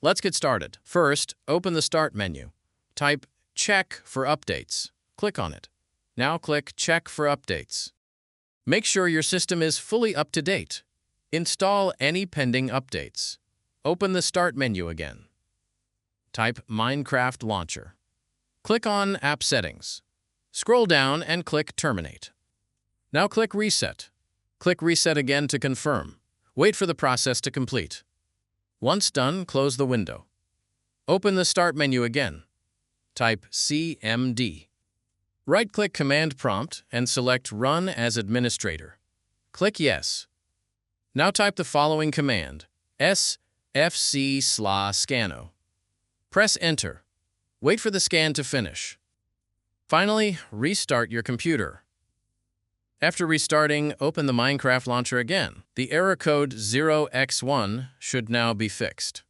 Let's get started. First, open the Start menu. Type Check for Updates. Click on it. Now click Check for Updates. Make sure your system is fully up to date. Install any pending updates. Open the Start menu again. Type Minecraft Launcher. Click on App Settings. Scroll down and click Terminate. Now click Reset. Click Reset again to confirm. Wait for the process to complete. Once done, close the window. Open the Start menu again. Type CMD. Right-click Command Prompt and select Run as Administrator. Click Yes. Now type the following command, sfc/scano. Press Enter. Wait for the scan to finish. Finally, restart your computer. After restarting, open the Minecraft launcher again. The error code 0x1 should now be fixed.